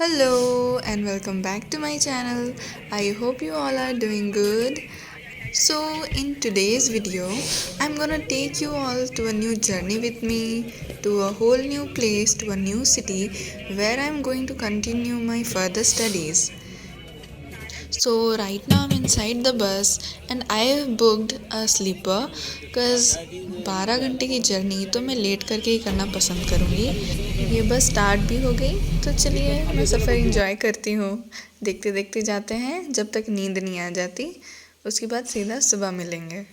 Hello and welcome back to my channel. I hope you all are doing good. So, in today's video, I'm gonna take you all to a new journey with me, to a whole new place, to a new city where I'm going to continue my further studies. So right now I'm inside the bus and I have booked a sleeper because 12 घंटे की journey तो मैं late करके ही करना पसंद करूँगी। ये बस स्टार्ट भी हो गई तो चलिए मैं सफ़र एंजॉय करती हूँ। देखते देखते जाते हैं जब तक नींद नहीं आ जाती, उसके बाद सीधा सुबह मिलेंगे।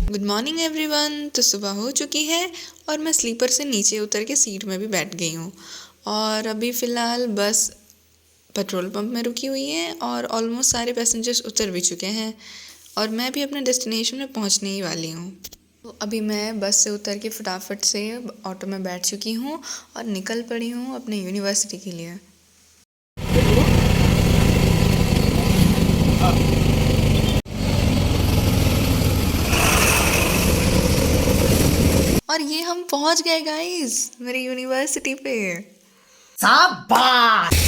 Good morning everyone. तो सुबह हो चुकी है और मैं स्लीपर से नीचे उतर के सीट में भी बैठ गई हूँ और अभी फ़िलहाल बस पेट्रोल पंप में रुकी हुई है और ऑलमोस्ट सारे पैसेंजर्स उतर भी चुके हैं और मैं भी अपने डेस्टिनेशन में पहुंचने ही वाली हूँ। तो अभी मैं बस से उतर के फटाफट से ऑटो में बैठ चुकी हूँ और निकल पड़ी हूँ अपने यूनिवर्सिटी के लिए। और ये हम पहुँच गए गाइस मेरी यूनिवर्सिटी पे। शाबाश।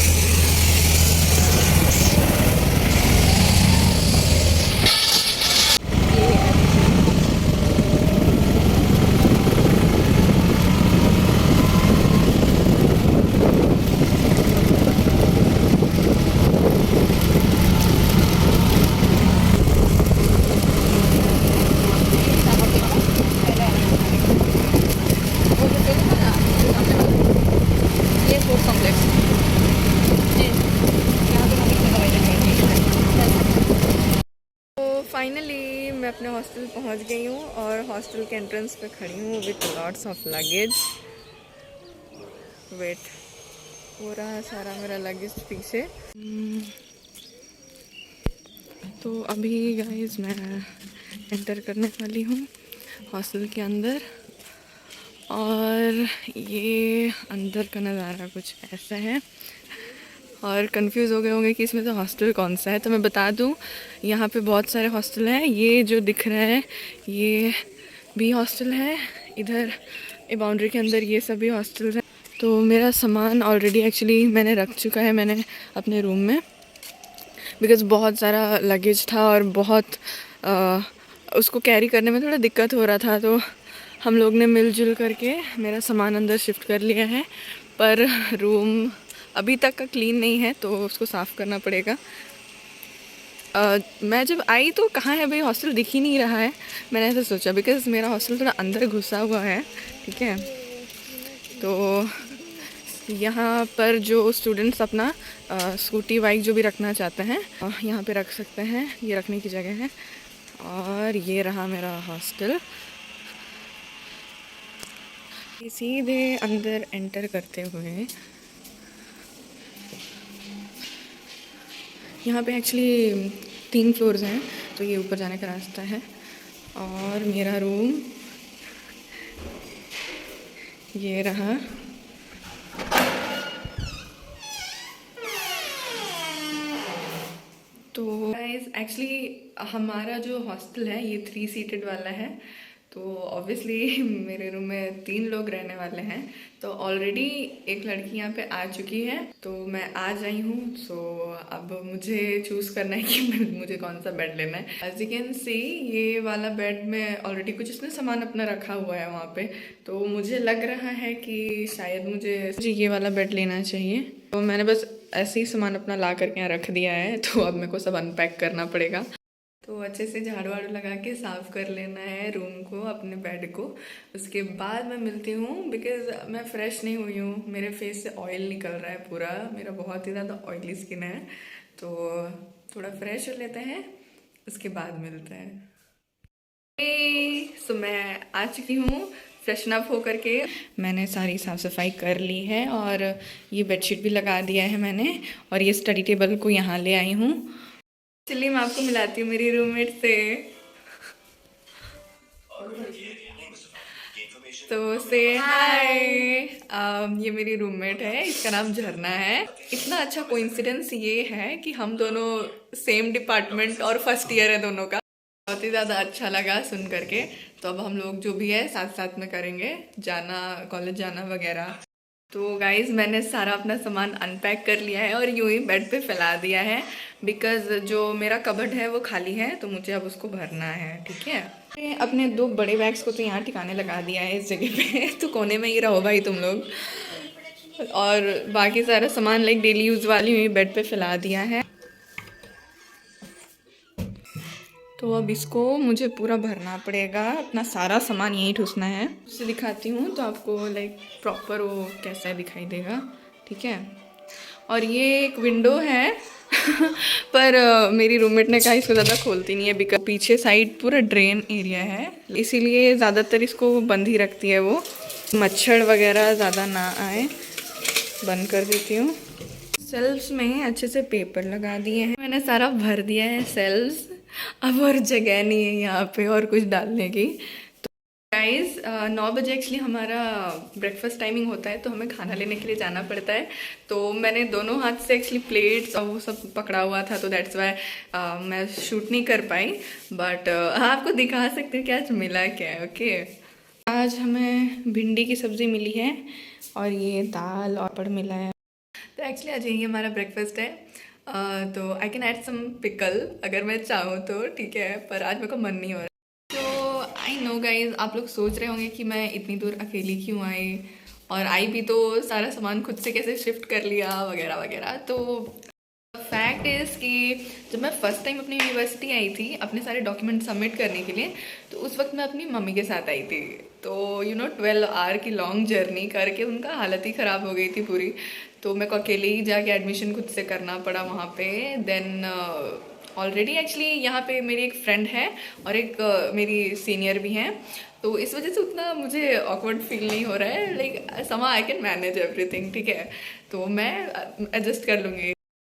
फाइनली मैं अपने हॉस्टल पहुंच गई हूँ और हॉस्टल के एंट्रेंस पे खड़ी हूँ with lots of luggage. Wait, हो रहा सारा मेरा लगेज पीछे। तो अभी गाइस मैं एंटर करने वाली हूँ हॉस्टल के अंदर और ये अंदर का नज़ारा कुछ ऐसा है और कंफ्यूज हो गए होंगे कि इसमें से हॉस्टल कौन सा है। तो मैं बता दूं, यहाँ पे बहुत सारे हॉस्टल हैं। ये जो दिख रहा है ये भी हॉस्टल है, इधर ये बाउंड्री के अंदर ये सभी हॉस्टल हैं। तो मेरा सामान ऑलरेडी एक्चुअली मैंने रख चुका है मैंने अपने रूम में, बिकॉज़ बहुत सारा लगेज था और बहुत उसको कैरी करने में थोड़ा दिक्कत हो रहा था। तो हम लोग ने मिलजुल करके मेरा सामान अंदर शिफ्ट कर लिया है, पर रूम अभी तक का क्लीन नहीं है तो उसको साफ़ करना पड़ेगा। मैं जब आई तो कहाँ है भाई, हॉस्टल दिख ही नहीं रहा है। मैंने ऐसा सोचा बिकॉज़ मेरा हॉस्टल थोड़ा अंदर घुसा हुआ है, ठीक है। तो यहाँ पर जो स्टूडेंट्स अपना स्कूटी बाइक जो भी रखना चाहते हैं यहाँ पे रख सकते हैं, ये रखने की जगह है। और ये रहा मेरा हॉस्टल। सीधे अंदर एंटर करते हुए यहाँ पे एक्चुअली 3 फ्लोर्स हैं, तो ये ऊपर जाने का रास्ता है। और मेरा रूम ये रहा। तो गाइस एक्चुअली हमारा जो हॉस्टल है ये 3 सीटेड वाला है, तो ऑब्वियसली मेरे रूम में 3 लोग रहने वाले हैं। तो ऑलरेडी एक लड़की यहाँ पे आ चुकी है, तो मैं आज आई हूँ। सो अब मुझे चूज़ करना है कि मुझे कौन सा बेड लेना है। एज यू कैन सी ये वाला बेड में ऑलरेडी कुछ इसने सामान अपना रखा हुआ है वहाँ पे, तो मुझे लग रहा है कि शायद मुझे ये वाला बेड लेना चाहिए। तो मैंने बस ऐसे ही सामान अपना ला करके यहाँ रख दिया है, तो अब मेरे को सब अनपैक करना पड़ेगा। तो अच्छे से झाड़ू वाड़ू लगा के साफ़ कर लेना है रूम को, अपने बेड को। उसके बाद मैं मिलती हूँ, बिकॉज़ मैं फ़्रेश नहीं हुई हूँ, मेरे फेस से ऑयल निकल रहा है पूरा, मेरा बहुत ही ज़्यादा ऑयली स्किन है। तो थोड़ा फ्रेश हो लेते हैं, उसके बाद मिलते हैं। सो मैं आ चुकी हूँ फ्रेशन अप होकर के। मैंने सारी साफ़ सफाई कर ली है और ये बेडशीट भी लगा दिया है मैंने, और ये स्टडी टेबल को यहाँ ले आई हूँ। चलिए मैं आपको मिलाती हूँ मेरी रूममेट से। तो से हाय। ये मेरी रूममेट है, इसका नाम झरना है। इतना अच्छा कोइंसिडेंस ये है कि हम दोनों सेम डिपार्टमेंट और फर्स्ट ईयर है दोनों का। बहुत ही ज़्यादा अच्छा लगा सुन करके। तो अब हम लोग जो भी है साथ साथ में करेंगे, जाना कॉलेज जाना वगैरह। तो गाइज मैंने सारा अपना सामान अनपैक कर लिया है और यूं ही बेड पे फैला दिया है, बिकॉज जो मेरा कबर्ड है वो खाली है, तो मुझे अब उसको भरना है। ठीक है, मैंने अपने 2 बड़े बैग्स को तो यहाँ ठिकाने लगा दिया है इस जगह पे तो कोने में ही रहो भाई तुम लोग। और बाकी सारा सामान लाइक डेली यूज़ वाली हुई बेड पे फैला दिया है। तो अब इसको मुझे पूरा भरना पड़ेगा, अपना सारा सामान यहीं ठूसना है। उसे दिखाती हूँ तो आपको लाइक प्रॉपर वो कैसा दिखाई देगा। ठीक है, और ये एक विंडो है पर मेरी रूममेट ने कहा इसको ज़्यादा खोलती नहीं है, बिकॉज पीछे साइड पूरा ड्रेन एरिया है, इसीलिए ज़्यादातर इसको बंद ही रखती है वो, मच्छर वगैरह ज़्यादा ना आए। बंद कर देती हूँ। सेल्फ्स में अच्छे से पेपर लगा दिए हैं, मैंने सारा भर दिया है सेल्फ्स। अब और जगह नहीं है यहाँ पे और कुछ डालने की। तो गाइस 9 बजे एक्चुअली हमारा ब्रेकफास्ट टाइमिंग होता है, तो हमें खाना लेने के लिए जाना पड़ता है। तो मैंने दोनों हाथ से एक्चुअली प्लेट्स और वो सब पकड़ा हुआ था, तो दैट्स वाई मैं शूट नहीं कर पाई, बट आपको दिखा सकती हूँ कि आज मिला क्या है। ओके, आज हमें भिंडी की सब्ज़ी मिली है और ये दाल और पापड़ मिला है। तो एक्चुअली आज यही हमारा ब्रेकफास्ट है। तो I can add some pickle अगर मैं चाहूँ तो, ठीक है, पर आज मेरे को मन नहीं हो रहा। तो आई नो गाइज, आप लोग सोच रहे होंगे कि मैं इतनी दूर अकेली क्यों आई, और आई भी तो सारा सामान खुद से कैसे शिफ्ट कर लिया वगैरह वगैरह। तो फैक्ट इज़ कि जब मैं फ़र्स्ट टाइम अपनी यूनिवर्सिटी आई थी अपने सारे डॉक्यूमेंट सबमिट करने के लिए, तो उस वक्त मैं अपनी मम्मी के साथ आई थी। तो 12 आवर की लॉन्ग जर्नी करके उनका हालत ही ख़राब हो गई थी पूरी। तो मेरे को अकेले ही जाके एडमिशन खुद से करना पड़ा वहाँ पे। देन ऑलरेडी एक्चुअली यहाँ पे मेरी एक फ्रेंड है और एक मेरी सीनियर भी हैं, तो इस वजह से उतना मुझे ऑकवर्ड फील नहीं हो रहा है। लाइक समा आई कैन मैनेज एवरीथिंग, ठीक है, तो मैं एडजस्ट कर लूँगी।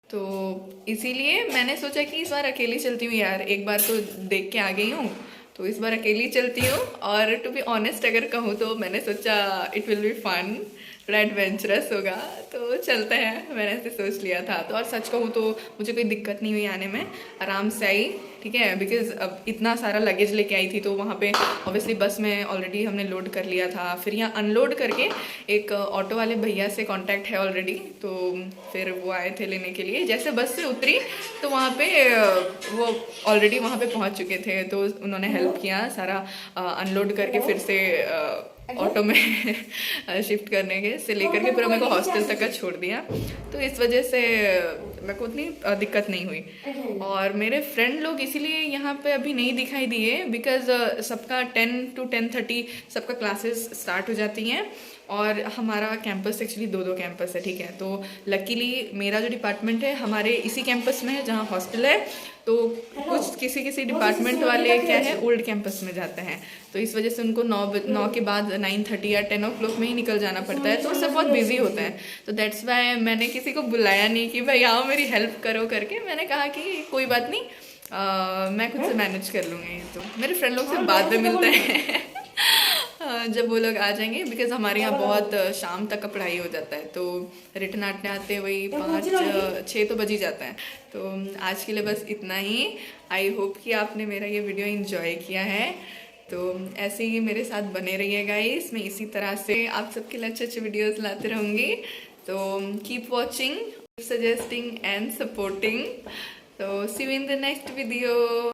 तो इसीलिए मैंने सोचा कि इस बार अकेली चलती हूँ यार, एक बार तो देख के आ गई हूँ, तो इस बार अकेली चलती हूँ। और टू बी ऑनेस्ट अगर कहूँ तो मैंने सोचा इट विल बी फन, थोड़ा एडवेंचरस होगा, तो चलते हैं, मैंने ऐसे सोच लिया था। तो और सच कहूँ तो मुझे कोई दिक्कत नहीं हुई आने में, आराम से आई। ठीक है, बिकॉज अब इतना सारा लगेज लेके आई थी, तो वहाँ पे ऑब्वियसली बस में ऑलरेडी हमने लोड कर लिया था, फिर यहाँ अनलोड करके एक ऑटो वाले भैया से कांटेक्ट है ऑलरेडी, तो फिर वो आए थे लेने के लिए। जैसे बस से उतरी तो वहाँ पे वो ऑलरेडी वहाँ पे पहुँच चुके थे, तो उन्होंने हेल्प किया सारा अनलोड करके फिर से ऑटो में शिफ्ट करने के से लेकर के पूरा मेरे को हॉस्टल तक का छोड़ दिया। तो इस वजह से मेरे को उतनी दिक्कत नहीं हुई। और मेरे फ्रेंड लोग इसीलिए यहाँ पे अभी नहीं दिखाई दिए, बिकॉज सबका 10 to 10:30 सबका क्लासेस स्टार्ट हो जाती हैं, और हमारा कैंपस एक्चुअली 2 कैंपस है। ठीक है, तो लकीली मेरा जो डिपार्टमेंट है हमारे इसी कैंपस में है जहाँ हॉस्टल है। तो कुछ किसी डिपार्टमेंट वाले क्या है ओल्ड कैंपस में जाते हैं, तो इस वजह से उनको 9 के बाद 9:30 या 10 o'clock में ही निकल जाना पड़ता है, तो सब बहुत बिजी होता है। तो दैट्स वाई मैंने किसी को बुलाया नहीं कि भाई आओ मेरी हेल्प करो करके। मैंने कहा कि कोई बात नहीं, मैं खुद से मैनेज कर लूँगी। तो मेरे फ्रेंड लोग से बाद में मिलते हैं जब वो लोग आ जाएंगे, बिकॉज हमारे यहाँ बहुत शाम तक का पढ़ाई हो जाता है, तो रिटर्न आते आते वही 5-6 तो बज ही जाता है। तो आज के लिए बस इतना ही। आई होप कि आपने मेरा ये वीडियो एंजॉय किया है, तो ऐसे ही मेरे साथ बने रहिए गाइस, मैं इसी तरह से आप सबके लिए अच्छे अच्छे वीडियोस लाते रहूँगी। तो keep watching, suggesting and supporting. तो see you in the next video.